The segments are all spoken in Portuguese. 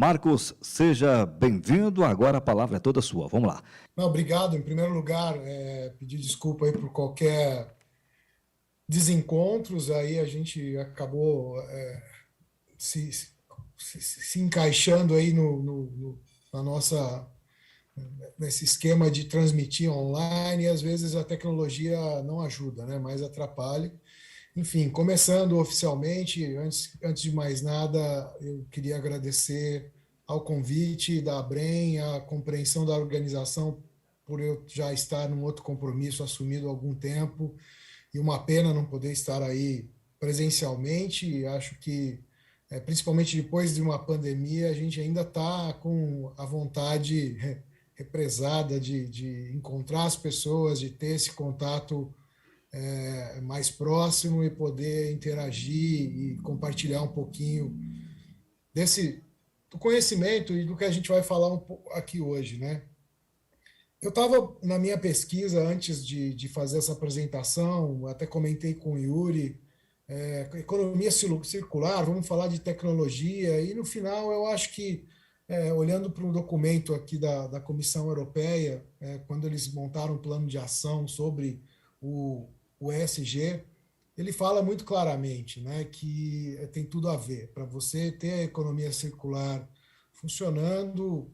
Marcos, seja bem-vindo. Agora a palavra é toda sua. Vamos lá. Não, obrigado. Em primeiro lugar, pedir desculpa aí por qualquer desencontros. Aí a gente acabou se, se encaixando aí na nossa nesse esquema de transmitir online. E às vezes a tecnologia não ajuda, né? Mas atrapalha. Enfim, começando oficialmente, antes de mais nada, eu queria agradecer ao convite da Abrem, a compreensão da organização por eu já estar num outro compromisso assumido há algum tempo, e uma pena não poder estar aí presencialmente. Acho que, principalmente depois de uma pandemia, a gente ainda está com a vontade represada de encontrar as pessoas, de ter esse contato mais próximo e poder interagir e compartilhar um pouquinho desse do conhecimento e do que a gente vai falar aqui hoje, né? Eu estava na minha pesquisa antes de fazer essa apresentação, até comentei com o Yuri, economia circular, vamos falar de tecnologia, e no final eu acho que, olhando para um documento aqui da Comissão Europeia, quando eles montaram um plano de ação sobre o ESG, ele fala muito claramente, né, que tem tudo a ver. Para você ter a economia circular funcionando,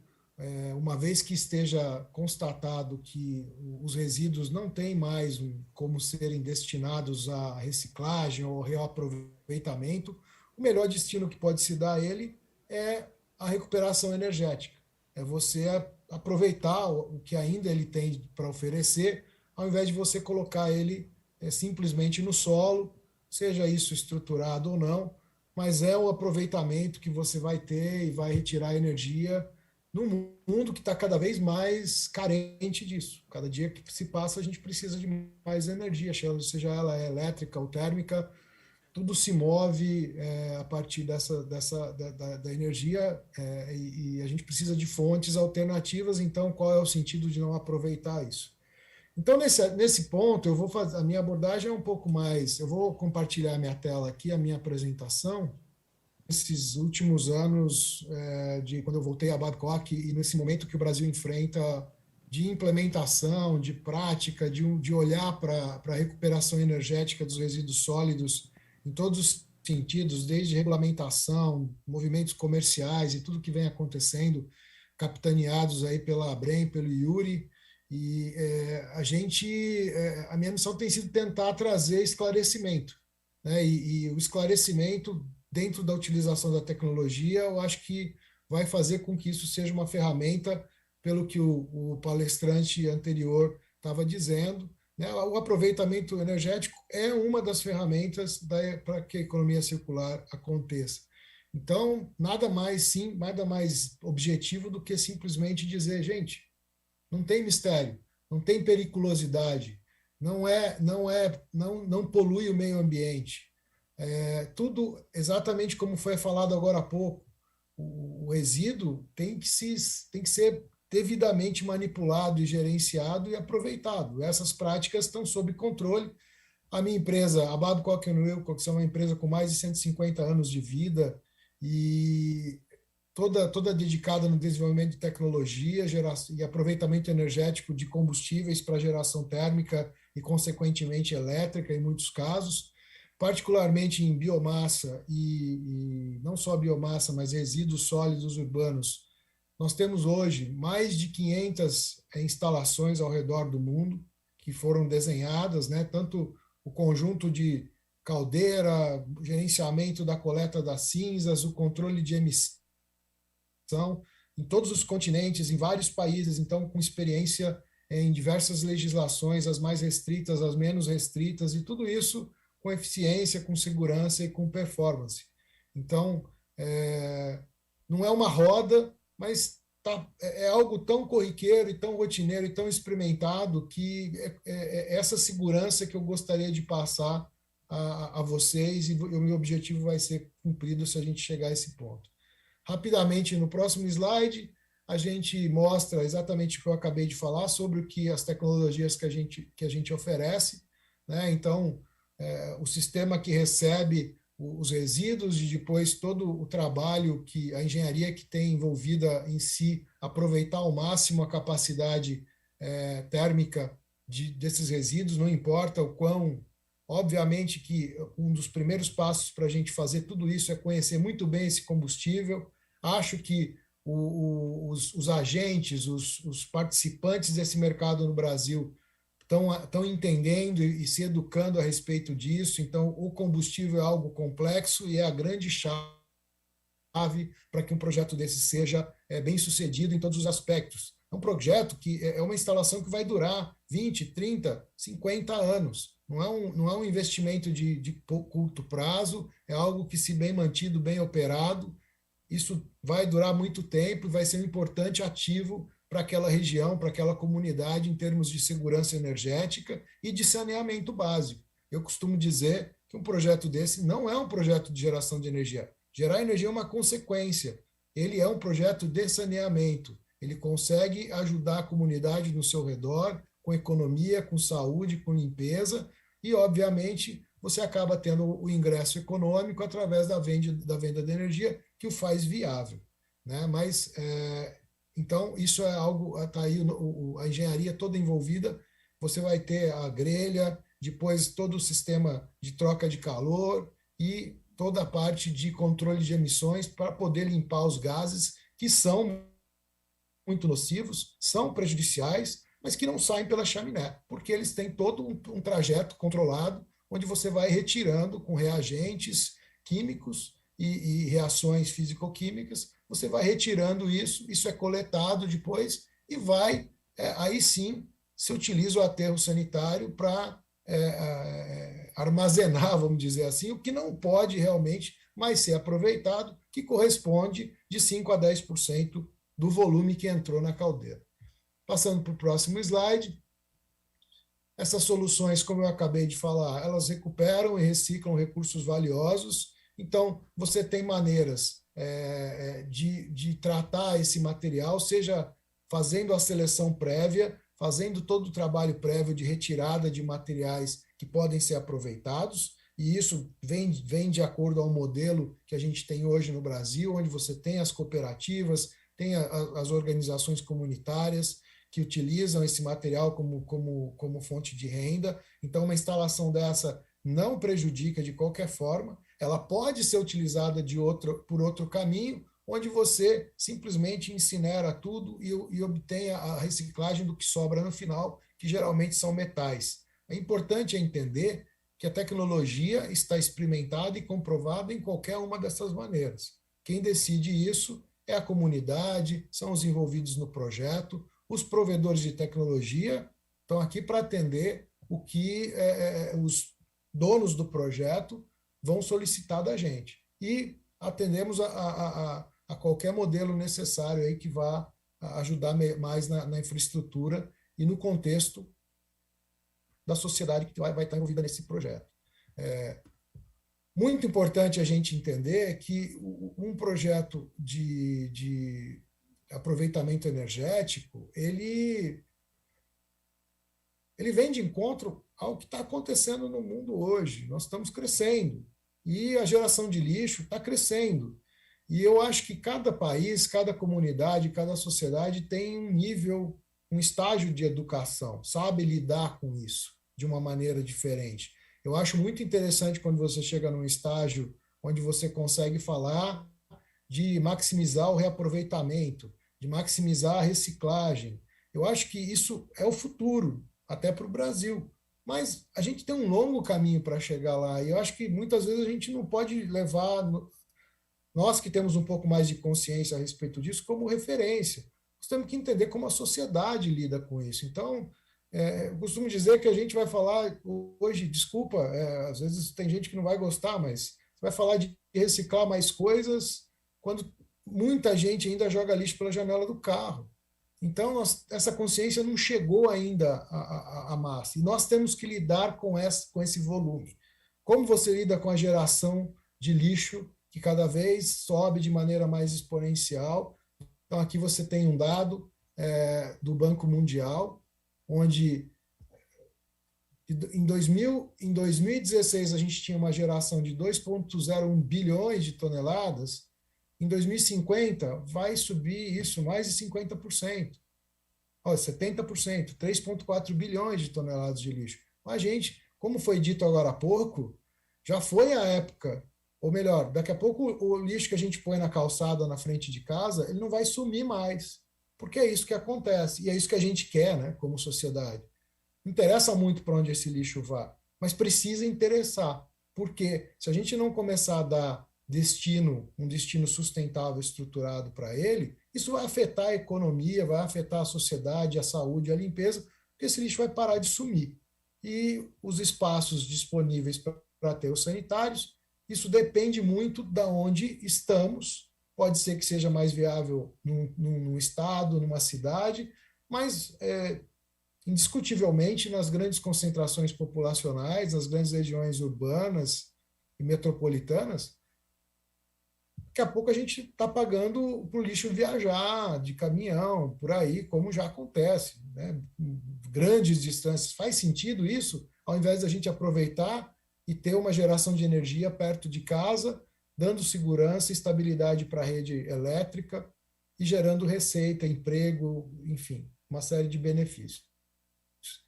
uma vez que esteja constatado que os resíduos não têm mais como serem destinados à reciclagem ou reaproveitamento, o melhor destino que pode se dar a ele é a recuperação energética. É você aproveitar o que ainda ele tem para oferecer, ao invés de você colocar ele simplesmente no solo, seja isso estruturado ou não, mas é o aproveitamento que você vai ter e vai retirar energia num mundo que está cada vez mais carente disso. Cada dia que se passa, a gente precisa de mais energia, seja ela elétrica ou térmica, tudo se move a partir da energia, e a gente precisa de fontes alternativas. Então, qual é o sentido de não aproveitar isso? Então, nesse ponto, eu vou fazer a minha abordagem é um pouco mais. Eu vou compartilhar a minha tela aqui, a minha apresentação. Esses últimos anos, de quando eu voltei a Babcock, e nesse momento que o Brasil enfrenta de implementação, de prática, de olhar para a recuperação energética dos resíduos sólidos em todos os sentidos, desde regulamentação, movimentos comerciais e tudo que vem acontecendo, capitaneados aí pela Abrem, pelo Yuri. E a minha missão tem sido tentar trazer esclarecimento, né? E o esclarecimento dentro da utilização da tecnologia, eu acho que vai fazer com que isso seja uma ferramenta, pelo que o palestrante anterior estava dizendo, né? O aproveitamento energético é uma das ferramentas para que a economia circular aconteça. Então, nada mais objetivo do que simplesmente dizer, gente, não tem mistério, não tem periculosidade, não polui o meio ambiente. Tudo exatamente como foi falado agora há pouco. O resíduo tem que ser devidamente manipulado e gerenciado e aproveitado. Essas práticas estão sob controle. A minha empresa, a Babcock & Wilcox, é uma empresa com mais de 150 anos de vida e toda dedicada no desenvolvimento de tecnologia e aproveitamento energético de combustíveis para geração térmica e, consequentemente, elétrica, em muitos casos, particularmente em biomassa e não só biomassa, mas resíduos sólidos urbanos. Nós temos hoje mais de 500 instalações ao redor do mundo que foram desenhadas, né? Tanto o conjunto de caldeira, gerenciamento da coleta das cinzas, o controle de emissão, em todos os continentes, em vários países, então com experiência em diversas legislações, as mais restritas, as menos restritas, e tudo isso com eficiência, com segurança e com performance. Então, não é uma roda, mas é algo tão corriqueiro e tão rotineiro e tão experimentado que é essa segurança que eu gostaria de passar a vocês, e o meu objetivo vai ser cumprido se a gente chegar a esse ponto. Rapidamente, no próximo slide, a gente mostra exatamente o que eu acabei de falar sobre o que as tecnologias que a gente oferece, né? Então, o sistema que recebe os resíduos e depois todo o trabalho que a engenharia que tem envolvida em si, aproveitar ao máximo a capacidade térmica desses resíduos, não importa o quão. Obviamente que um dos primeiros passos para a gente fazer tudo isso é conhecer muito bem esse combustível. Acho que os agentes, os participantes desse mercado no Brasil estão entendendo e se educando a respeito disso. Então, o combustível é algo complexo e é a grande chave para que um projeto desse seja bem sucedido em todos os aspectos. É um projeto que é uma instalação que vai durar 20, 30, 50 anos. Não é um investimento de curto prazo, é algo que, se bem mantido, bem operado, isso vai durar muito tempo e vai ser um importante ativo para aquela região, para aquela comunidade, em termos de segurança energética e de saneamento básico. Eu costumo dizer que um projeto desse não é um projeto de geração de energia. Gerar energia é uma consequência. Ele é um projeto de saneamento. Ele consegue ajudar a comunidade no seu redor, com economia, com saúde, com limpeza, e, obviamente, você acaba tendo o ingresso econômico através da venda de energia, que o faz viável. Né? Mas, então, isso é algo, está aí a engenharia toda envolvida, você vai ter a grelha, depois todo o sistema de troca de calor e toda a parte de controle de emissões para poder limpar os gases que são muito nocivos, são prejudiciais, mas que não saem pela chaminé, porque eles têm todo um trajeto controlado, onde você vai retirando com reagentes químicos e reações físico-químicas, você vai retirando isso é coletado depois e vai, aí sim, se utiliza o aterro sanitário para armazenar, vamos dizer assim, o que não pode realmente mais ser aproveitado, que corresponde de 5 a 10% do volume que entrou na caldeira. Passando para o próximo slide, essas soluções, como eu acabei de falar, elas recuperam e reciclam recursos valiosos. Então, você tem maneiras de tratar esse material, seja fazendo a seleção prévia, fazendo todo o trabalho prévio de retirada de materiais que podem ser aproveitados, e isso vem de acordo ao modelo que a gente tem hoje no Brasil, onde você tem as cooperativas, tem as organizações comunitárias que utilizam esse material como fonte de renda. Então, uma instalação dessa não prejudica de qualquer forma, ela pode ser utilizada por outro caminho, onde você simplesmente incinera tudo e obtém a reciclagem do que sobra no final, que geralmente são metais. É importante entender que a tecnologia está experimentada e comprovada em qualquer uma dessas maneiras. Quem decide isso é a comunidade, são os envolvidos no projeto, os provedores de tecnologia estão aqui para atender o que os donos do projeto vão solicitar da gente. E atendemos a qualquer modelo necessário aí que vá ajudar mais na infraestrutura e no contexto da sociedade que vai estar envolvida nesse projeto. Muito importante a gente entender que um projeto de aproveitamento energético, ele vem de encontro ao que está acontecendo no mundo hoje. Nós estamos crescendo e a geração de lixo está crescendo. E eu acho que cada país, cada comunidade, cada sociedade tem um nível, um estágio de educação, sabe lidar com isso de uma maneira diferente. Eu acho muito interessante quando você chega num estágio onde você consegue falar de maximizar o reaproveitamento, de maximizar a reciclagem. Eu acho que isso é o futuro, até para o Brasil. Mas a gente tem um longo caminho para chegar lá, e eu acho que muitas vezes a gente não pode levar, nós que temos um pouco mais de consciência a respeito disso, como referência. Nós temos que entender como a sociedade lida com isso. Então, eu costumo dizer que a gente vai falar hoje, desculpa, às vezes tem gente que não vai gostar, mas você vai falar de reciclar mais coisas quando muita gente ainda joga lixo pela janela do carro. Então, essa consciência não chegou ainda à massa. E nós temos que lidar com esse volume. Como você lida com a geração de lixo que cada vez sobe de maneira mais exponencial? Então, aqui você tem um dado do Banco Mundial, onde Em 2016, a gente tinha uma geração de 2,01 bilhões de toneladas. Em 2050, vai subir isso mais de 50%. 70%, 3,4 bilhões de toneladas de lixo. Mas, gente, como foi dito agora há pouco, já foi a época, ou melhor, daqui a pouco o lixo que a gente põe na calçada na frente de casa, ele não vai sumir mais, porque é isso que acontece, e é isso que a gente quer, né, como sociedade. Não interessa muito para onde esse lixo vá, mas precisa interessar, porque se a gente não começar a dar um destino sustentável, estruturado para ele, isso vai afetar a economia, vai afetar a sociedade, a saúde, a limpeza, porque esse lixo vai parar de sumir. E os espaços disponíveis para aterros sanitários, isso depende muito da onde estamos. Pode ser que seja mais viável num estado, numa cidade, mas indiscutivelmente nas grandes concentrações populacionais, nas grandes regiões urbanas e metropolitanas, daqui a pouco a gente está pagando para o lixo viajar de caminhão, por aí, como já acontece, né? Grandes distâncias. Faz sentido isso? Ao invés da gente aproveitar e ter uma geração de energia perto de casa, dando segurança e estabilidade para a rede elétrica e gerando receita, emprego, enfim, uma série de benefícios.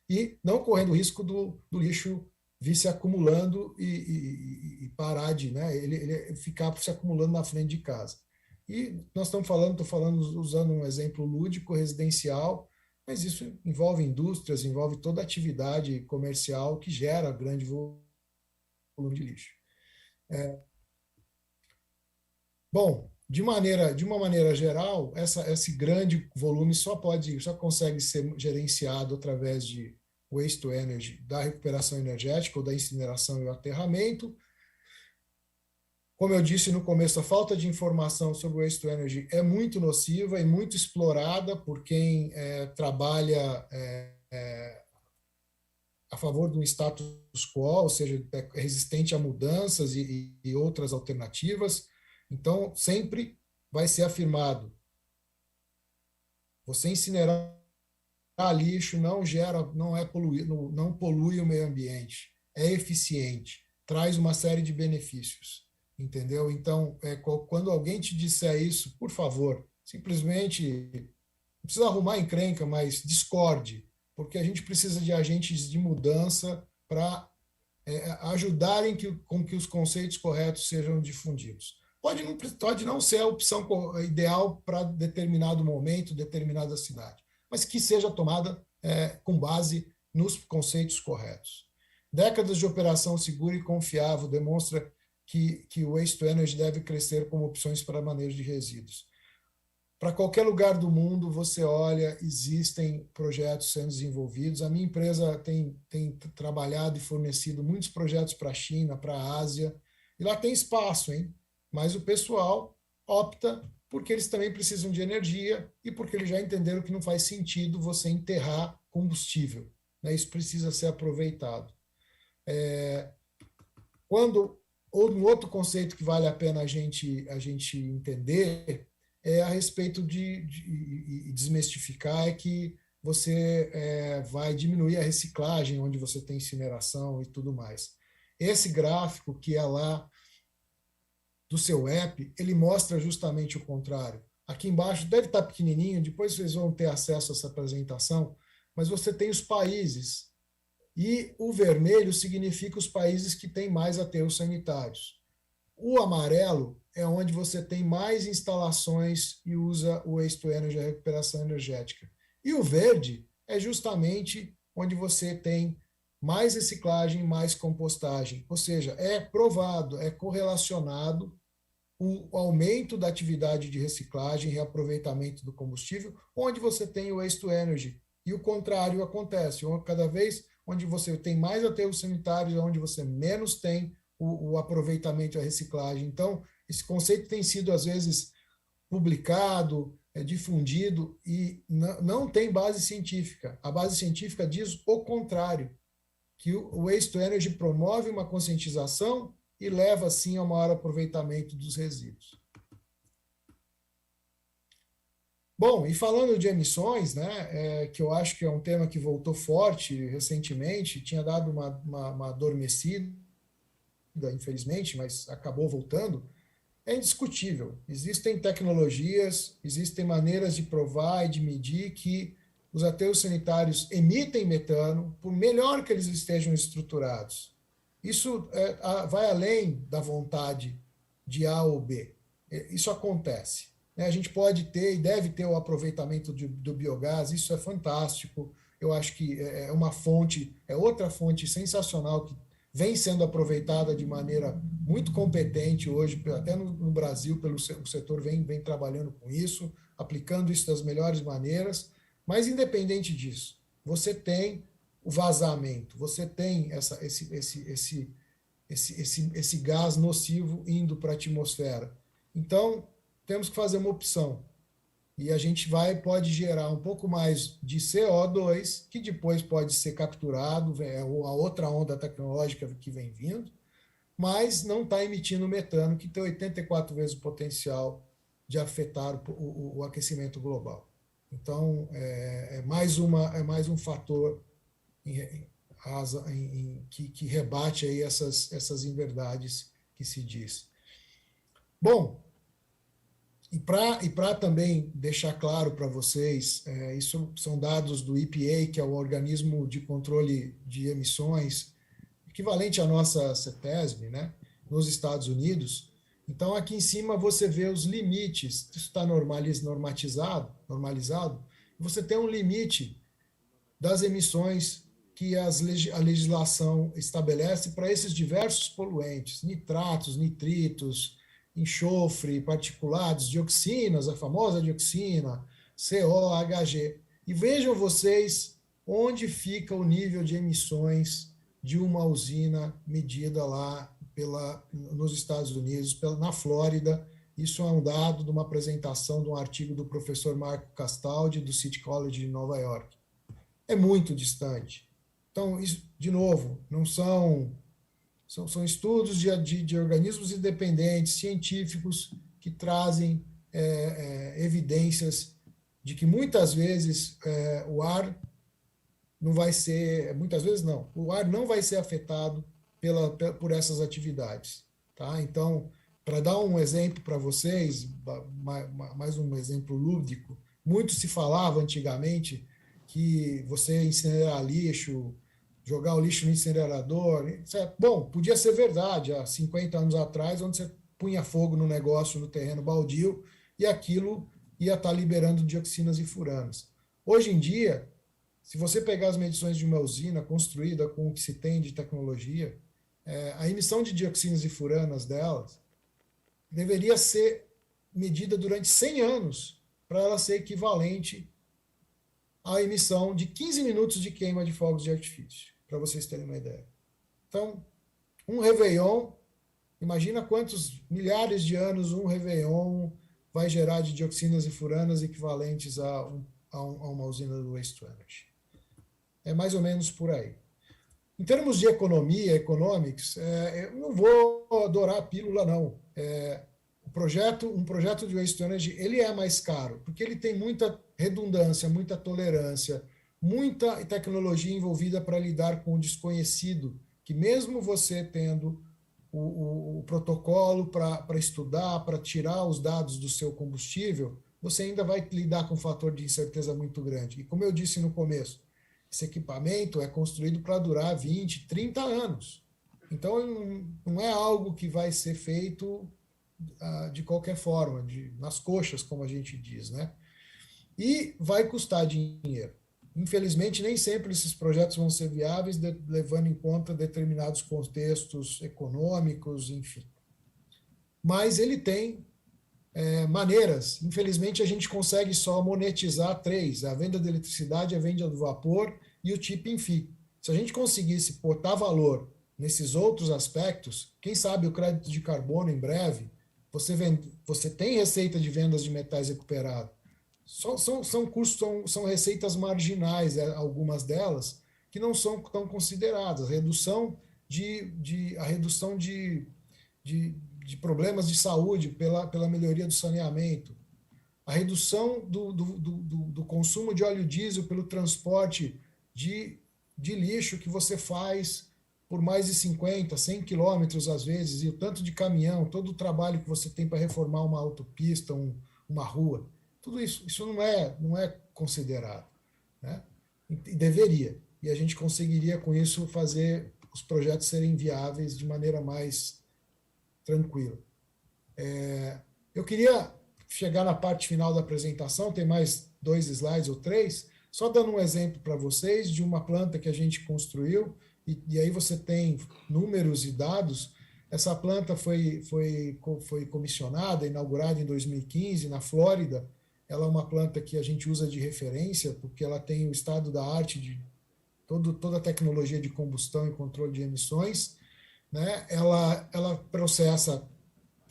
E não correndo o risco do lixo vir se acumulando e parar de, né, ele ficar se acumulando na frente de casa. E nós estou falando usando um exemplo lúdico, residencial, mas isso envolve indústrias, envolve toda atividade comercial que gera grande volume de lixo. Bom, de uma maneira geral, esse grande volume só consegue ser gerenciado através de waste to energy, da recuperação energética ou da incineração e o aterramento. Como eu disse no começo, a falta de informação sobre o waste to energy é muito nociva e muito explorada por quem trabalha a favor de um status quo, ou seja, é resistente a mudanças e outras alternativas. Então, sempre vai ser afirmado: você incinerar lixo não polui o meio ambiente, é eficiente, traz uma série de benefícios, entendeu? Então, quando alguém te disser isso, por favor, simplesmente, não precisa arrumar encrenca, mas discorde, porque a gente precisa de agentes de mudança para ajudarem com que os conceitos corretos sejam difundidos. Pode não ser a opção ideal para determinado momento, determinada cidade, mas que seja tomada com base nos conceitos corretos. Décadas de operação segura e confiável demonstra que o waste to energy deve crescer como opções para manejo de resíduos. Para qualquer lugar do mundo, você olha, existem projetos sendo desenvolvidos. A minha empresa tem trabalhado e fornecido muitos projetos para a China, para a Ásia, e lá tem espaço, hein? Mas o pessoal opta porque eles também precisam de energia e porque eles já entenderam que não faz sentido você enterrar combustível, né? Isso precisa ser aproveitado. Um outro conceito que vale a pena a gente entender a respeito de desmistificar é que você vai diminuir a reciclagem onde você tem incineração e tudo mais. Esse gráfico que é lá do seu app, ele mostra justamente o contrário. Aqui embaixo deve estar pequenininho, depois vocês vão ter acesso a essa apresentação, mas você tem os países, e o vermelho significa os países que têm mais aterros sanitários. O amarelo é onde você tem mais instalações e usa o waste to energy, a recuperação energética. E o verde é justamente onde você tem mais reciclagem, mais compostagem. Ou seja, é provado, é correlacionado o aumento da atividade de reciclagem e reaproveitamento do combustível, onde você tem o waste to energy. E o contrário acontece. Cada vez onde você tem mais aterros sanitários, é onde você menos tem o aproveitamento e a reciclagem. Então, esse conceito tem sido, às vezes, publicado, difundido, e não tem base científica. A base científica diz o contrário, que o waste to energy promove uma conscientização e leva, assim, ao maior aproveitamento dos resíduos. Bom, e falando de emissões, né, que eu acho que é um tema que voltou forte recentemente, tinha dado uma adormecida, infelizmente, mas acabou voltando, é indiscutível. Existem tecnologias, existem maneiras de provar e de medir que os aterros sanitários emitem metano, por melhor que eles estejam estruturados. Isso vai além da vontade de A ou B. Isso acontece. Né? A gente pode ter e deve ter o aproveitamento do biogás, isso é fantástico. Eu acho que é uma fonte, é outra fonte sensacional que vem sendo aproveitada de maneira muito competente hoje, até no Brasil, o setor vem trabalhando com isso, aplicando isso das melhores maneiras, mas independente disso, você tem o vazamento, você tem esse gás nocivo indo para a atmosfera. Então, temos que fazer uma opção. E a gente pode gerar um pouco mais de CO2, que depois pode ser capturado, é a outra onda tecnológica que vem vindo, mas não está emitindo metano, que tem 84 vezes o potencial de afetar o aquecimento global. Então, é mais um fator que rebate aí essas inverdades que se diz. Bom, e para também deixar claro para vocês, isso são dados do EPA, que é o organismo de controle de emissões, equivalente à nossa CETESB, né, nos Estados Unidos. Então, aqui em cima você vê os limites, isso está normalizado, você tem um limite das emissões que a legislação estabelece para esses diversos poluentes, nitratos, nitritos, enxofre, particulados, dioxinas, a famosa dioxina, CO, HG. E vejam vocês onde fica o nível de emissões de uma usina medida lá nos Estados Unidos, na Flórida. Isso é um dado de uma apresentação de um artigo do professor Marco Castaldi, do City College de Nova York. É muito distante. Então, isso, de novo, não são estudos de organismos independentes, científicos, que trazem evidências de que muitas vezes o ar não vai ser, muitas vezes não, o ar não vai ser afetado por essas atividades. Tá? Então, para dar um exemplo para vocês, mais um exemplo lúdico, muito se falava antigamente que você incinerar lixo, jogar o lixo no incinerador. Bom, podia ser verdade há 50 anos atrás, onde você punha fogo no negócio, no terreno baldio, e aquilo ia estar liberando dioxinas e furanos. Hoje em dia, se você pegar as medições de uma usina construída com o que se tem de tecnologia, a emissão de dioxinas e furanas delas deveria ser medida durante 100 anos para ela ser equivalente à emissão de 15 minutos de queima de fogos de artifício, para vocês terem uma ideia. Então, um Réveillon, imagina quantos milhares de anos um Réveillon vai gerar de dioxinas e furanas equivalentes a uma usina do waste energy. É mais ou menos por aí. Em termos de economia, economics, eu não vou adorar a pílula, não. Um projeto de waste energy, ele é mais caro, porque ele tem muita redundância, muita tolerância, muita tecnologia envolvida para lidar com o desconhecido, que mesmo você tendo o protocolo para estudar, para tirar os dados do seu combustível, você ainda vai lidar com um fator de incerteza muito grande. E como eu disse no começo, esse equipamento é construído para durar 20, 30 anos. Então, não é algo que vai ser feito de qualquer forma, nas coxas, como a gente diz, né? E vai custar dinheiro. Infelizmente, nem sempre esses projetos vão ser viáveis, levando em conta determinados contextos econômicos, enfim. Mas ele tem maneiras. Infelizmente, a gente consegue só monetizar 3: a venda de eletricidade, a venda do vapor e o tipping fee. Se a gente conseguisse botar valor nesses outros aspectos, quem sabe o crédito de carbono em breve, você tem receita de vendas de metais recuperados. São receitas marginais, algumas delas, que não são tão consideradas. A redução de problemas de saúde pela melhoria do saneamento, a redução do consumo de óleo diesel pelo transporte de lixo que você faz por mais de 50, 100 quilômetros às vezes, e o tanto de caminhão, todo o trabalho que você tem para reformar uma autopista, uma rua, tudo isso não é considerado, né? E deveria. E a gente conseguiria, com isso, fazer os projetos serem viáveis de maneira mais tranquila. Eu queria chegar na parte final da apresentação, tem mais 2 slides ou 3, só dando um exemplo para vocês de uma planta que a gente construiu, e aí você tem números e dados. Essa planta foi comissionada, inaugurada em 2015, na Flórida. Ela é uma planta que a gente usa de referência, porque ela tem o estado da arte de toda a tecnologia de combustão e controle de emissões, né? Ela processa,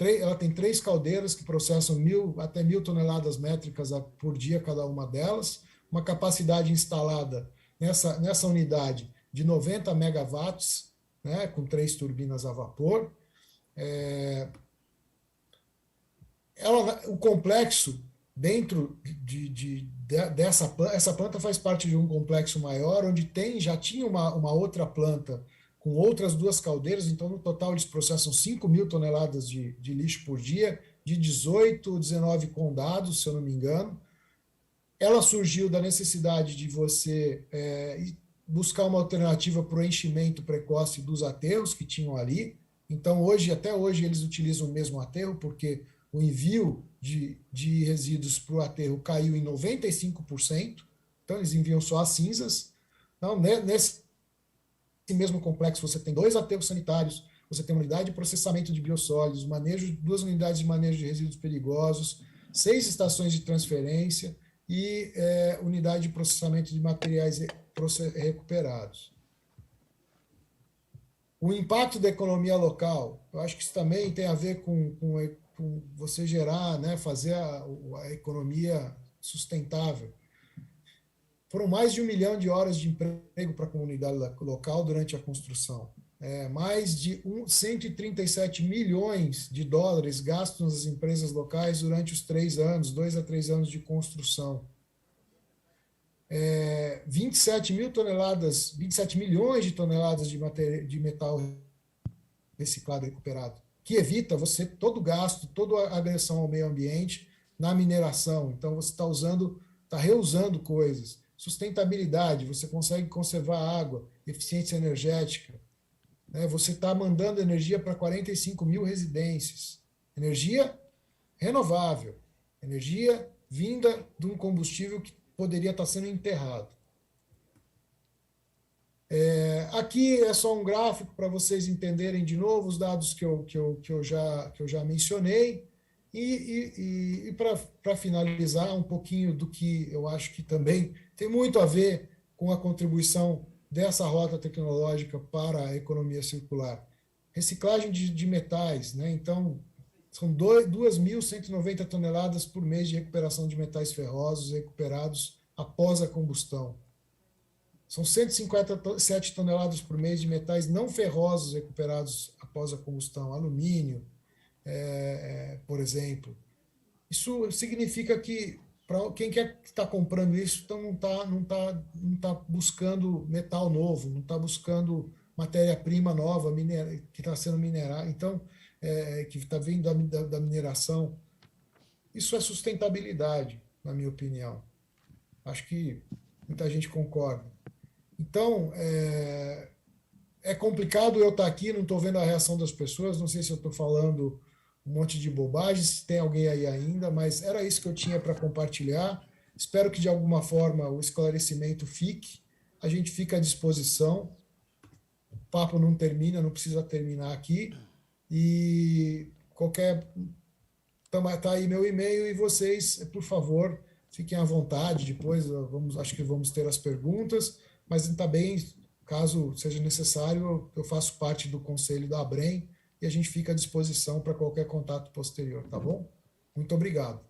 ela tem 3 caldeiras que processam até 1.000 toneladas métricas por dia cada uma delas, uma capacidade instalada nessa unidade de 90 megawatts, né, com 3 turbinas a vapor. O complexo dentro essa planta faz parte de um complexo maior, onde já tinha uma outra planta com outras 2 caldeiras, então no total eles processam 5.000 toneladas de lixo por dia, de 18 ou 19 condados, se eu não me engano. Ela surgiu da necessidade de você buscar uma alternativa para o enchimento precoce dos aterros que tinham ali. Então, até hoje, eles utilizam o mesmo aterro, porque o envio de resíduos para o aterro caiu em 95%, então eles enviam só as cinzas. Então, nesse mesmo complexo, você tem 2 aterros sanitários, você tem uma unidade de processamento de biossólidos, 2 unidades de manejo de resíduos perigosos, 6 estações de transferência e unidade de processamento de materiais recuperados. O impacto da economia local, eu acho que isso também tem a ver com você gerar, né, fazer a economia sustentável. Foram mais de 1 milhão de horas de emprego para a comunidade local durante a construção. Mais de 137 milhões de dólares gastos nas empresas locais durante os 2 a 3 anos de construção. 27 milhões de toneladas de metal reciclado e recuperado, que evita todo gasto, toda a agressão ao meio ambiente na mineração. Então, você está reusando coisas. Sustentabilidade, você consegue conservar água, eficiência energética. Você está mandando energia para 45 mil residências. Energia renovável, energia vinda de um combustível que poderia estar sendo enterrado. Aqui é só um gráfico para vocês entenderem de novo os dados que eu já mencionei. E para finalizar, um pouquinho do que eu acho que também tem muito a ver com a contribuição dessa rota tecnológica para a economia circular. Reciclagem de metais, né? Então, são 2.190 toneladas por mês de recuperação de metais ferrosos recuperados após a combustão. São 157 toneladas por mês de metais não ferrosos recuperados após a combustão, alumínio, por exemplo. Isso significa que para quem quer que está comprando isso, então não tá buscando metal novo, não está buscando matéria-prima nova que está sendo minerada, então que está vindo da mineração. Isso é sustentabilidade, na minha opinião. Acho que muita gente concorda. Então, é complicado eu estar aqui, não estou vendo a reação das pessoas, não sei se eu estou falando um monte de bobagem, se tem alguém aí ainda, mas era isso que eu tinha para compartilhar. Espero que, de alguma forma, o esclarecimento fique. A gente fica à disposição. O papo não termina, não precisa terminar aqui. E tá aí meu e-mail, e vocês, por favor, fiquem à vontade. Depois acho que vamos ter as perguntas, mas também, caso seja necessário, eu faço parte do conselho da ABREM, e a gente fica à disposição para qualquer contato posterior, tá bom? Muito obrigado.